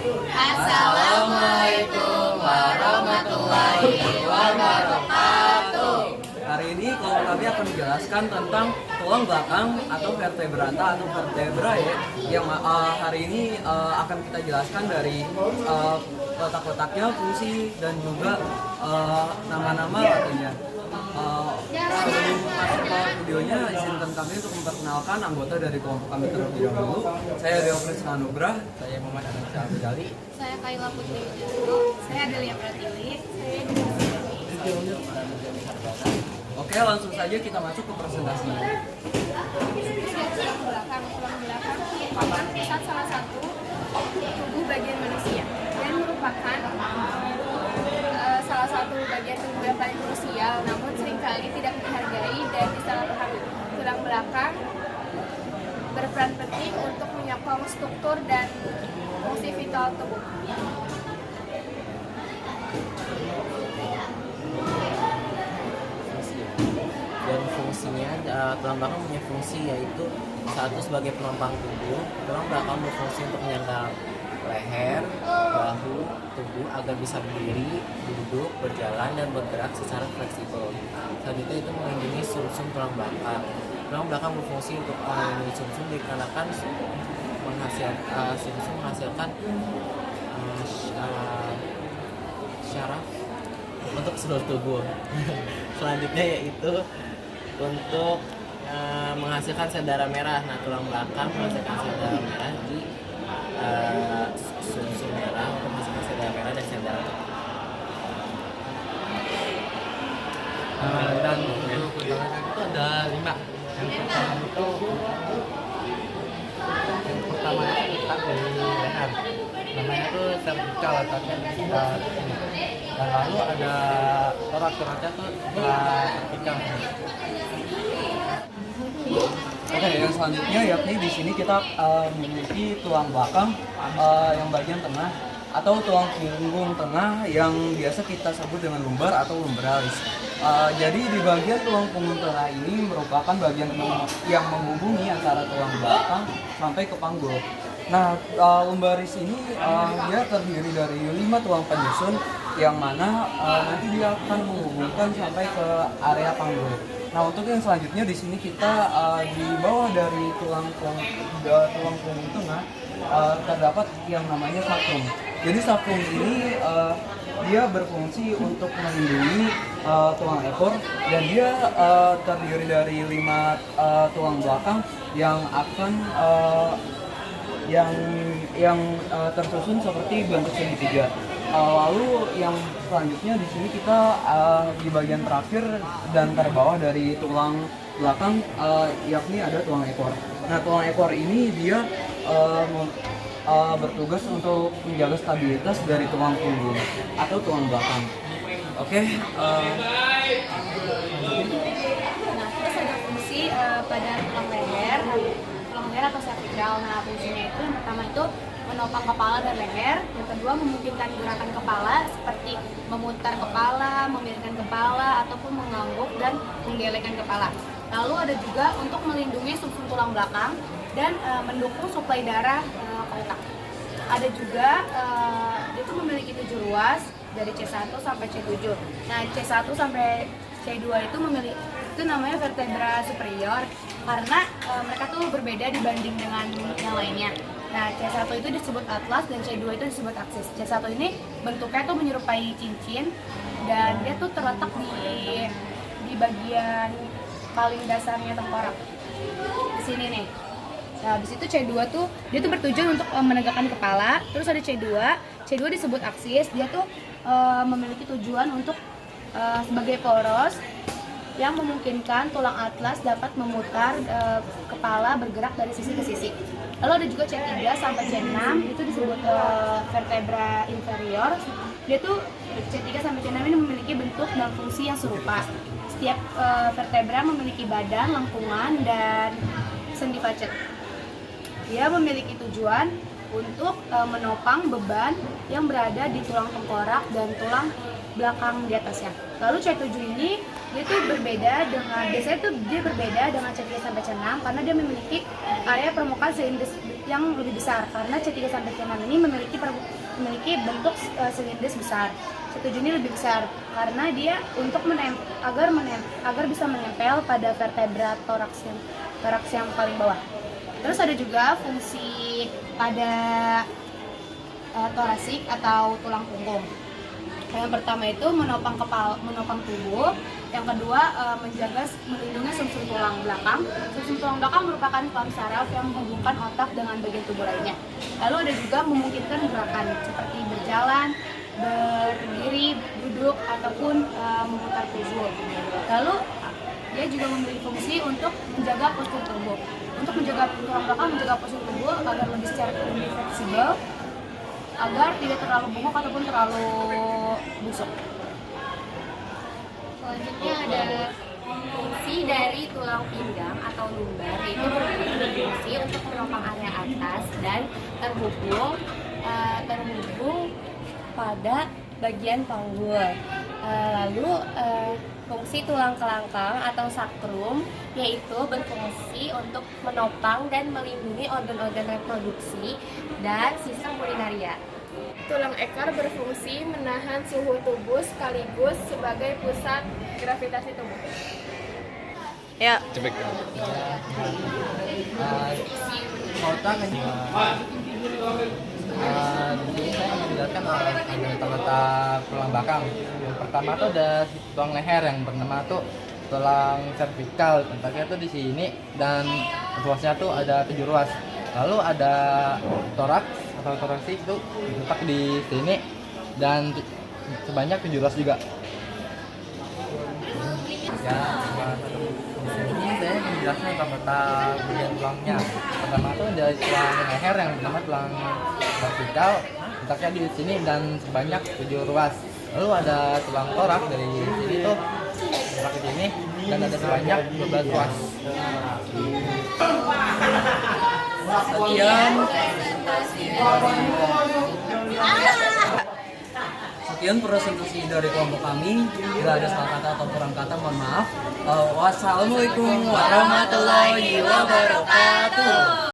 Assalamualaikum warahmatullahi wabarakatuh. Hari ini kelompok kami akan menjelaskan tentang tulang belakang atau vertebrata atau vertebrae yang hari ini akan kita jelaskan dari letak-letaknya, fungsi, dan juga nama-nama katanya. Sebelum masuk ke videonya, izinkan kami untuk memperkenalkan anggota dari kelompok kami terlebih dahulu. Saya Rio Krisna Nugrah. Saya Muhammad Anissa Abdali. Saya Kayla Putri Wijanto. Saya Adelia Pratiwi. Saya Dina. Oke, langsung saja kita masuk ke presentasinya. Tulang belakang merupakan pusat salah satu tubuh bagian manusia dan merupakan salah satu bagian tubuh yang paling krusial, namun seringkali tidak dihargai dan disalahpahami. Tulang belakang berperan penting untuk menyokong struktur dan fungsi vital tubuh. Dan fungsinya, tulang belakang punya fungsi yaitu satu sebagai penopang tubuh. Tulang belakang berfungsi untuk menyangga leher, bahu, tubuh agar bisa berdiri, duduk, berjalan, dan bergerak secara fleksibel. Selanjutnya itu melindungi sumsum tulang belakang. Tulang belakang berfungsi untuk melindungi sumsum dikarenakan sumsum menghasilkan syaraf untuk seluruh tubuh. Selanjutnya yaitu untuk menghasilkan sel darah merah. Nah, tulang belakang menghasilkan sel darah merah di sumsum merah untuk menghasilkan sel darah merah dan sel darah dan untuk undangan itu ada 5. Yang pertama itu letak dari leher, namanya itu cervical, letaknya di sekitar sini. Dan lalu ada torak-toraknya tuh vertikal. Oke, yang selanjutnya yakni di sini kita memiliki tulang belakang yang bagian tengah atau tulang punggung tengah yang biasa kita sebut dengan lumbar atau lumbralis. Jadi di bagian tulang punggung tengah ini merupakan bagian yang menghubungi antara tulang belakang sampai ke panggul. Nah, lumbaris ini dia terdiri dari 5 tulang penyusun yang mana nanti dia akan menghubungkan sampai ke area panggul. Nah, untuk yang selanjutnya di sini kita di bawah dari tulang punggung tengah terdapat yang namanya sacrum. Jadi sacrum ini dia berfungsi untuk melindungi tulang ekor, dan dia terdiri dari 5 tulang belakang yang akan yang tersusun seperti bentuk segitiga. Lalu yang selanjutnya di sini kita di bagian terakhir dan terbawah dari tulang belakang yakni ada tulang ekor. Nah, tulang ekor ini dia bertugas untuk menjaga stabilitas dari tulang punggung atau tulang belakang. Oke. Nah, terus ada fungsi pada tulang leher atau cervical. Nah, fungsinya itu yang pertama itu menopang kepala dan leher. Yang kedua, memungkinkan gerakan kepala seperti memutar kepala, memiringkan kepala, ataupun mengangguk dan menggelengkan kepala. Lalu ada juga untuk melindungi sumsum tulang belakang dan mendukung suplai darah ke otak. Ada juga itu memiliki 7 ruas dari C1 sampai C7. Nah, C1 sampai C2 itu namanya vertebra superior karena mereka tuh berbeda dibanding dengan yang lainnya. Nah, C1 itu disebut atlas dan C2 itu disebut aksis. C1 ini bentuknya tuh menyerupai cincin dan dia tuh terletak di bagian paling dasarnya tengkorak. Di sini nih. Nah, habis itu C2 tuh dia tuh bertujuan untuk menegakkan kepala. Terus ada C2. C2 disebut aksis. Dia tuh memiliki tujuan untuk sebagai poros yang memungkinkan tulang atlas dapat memutar kepala bergerak dari sisi ke sisi. Lalu ada juga C3 sampai C6, itu disebut vertebra inferior. Dia tuh C3 sampai C6 ini memiliki bentuk dan fungsi yang serupa. Setiap vertebra memiliki badan, lengkungan, dan sendi facet. Dia memiliki tujuan untuk menopang beban yang berada di tulang tengkorak dan tulang belakang di atasnya. Lalu C7 ini dia tuh berbeda dengan C3 sampai C6 karena dia memiliki area permukaan yang lebih besar, karena C3 sampai C6 ini memiliki memiliki bentuk silindris besar. Satuju ini lebih besar karena dia untuk agar bisa menempel pada vertebra toraks yang paling bawah. Terus ada juga fungsi pada torasik atau tulang punggung. Yang pertama itu menopang tubuh. Yang kedua melindungi sumsum tulang belakang. Sumsum tulang belakang merupakan kolom saraf yang menghubungkan otak dengan bagian tubuh lainnya. Lalu ada juga memungkinkan gerakan seperti berjalan, berdiri, duduk, ataupun memutar tubuh. Lalu dia juga memiliki fungsi untuk menjaga postur tubuh. Untuk menjaga tulang belakang, menjaga postur tubuh agar lebih fleksibel, agar tidak terlalu bungkuk ataupun terlalu busuk. Selanjutnya ada fungsi dari tulang pinggang atau lumbar, yaitu berfungsi untuk menopang area atas dan terhubung pada bagian panggul. Lalu fungsi tulang kelangkang atau sakrum, yaitu berfungsi untuk menopang dan melindungi organ-organ reproduksi dan sistem urinaria. Tulang ekor berfungsi menahan suhu tubuh sekaligus sebagai pusat gravitasi tubuh. Ya. Otak ini di sini saya menjelaskan ada letak tulang belakang. Yang pertama tuh ada tulang leher yang bernama tuh tulang cervical. Letaknya tuh di sini dan ruasnya tuh ada 7 ruas. Lalu ada toraks atau toraksik itu letak di sini dan sebanyak 7 ruas juga. Ya, ini saya menjelaskan tentang bagian tulangnya. Pertama itu ada tulang leher yang bernama tulang vertikal, letaknya di sini dan sebanyak 7 ruas. Lalu ada tulang torak dari sini tuh letak di sini dan ada sebanyak 12 ruas. Sekian presentasi dari kelompok kami. Bila ada salah kata atau kurang kata, mohon maaf. Wassalamualaikum warahmatullahi wabarakatuh.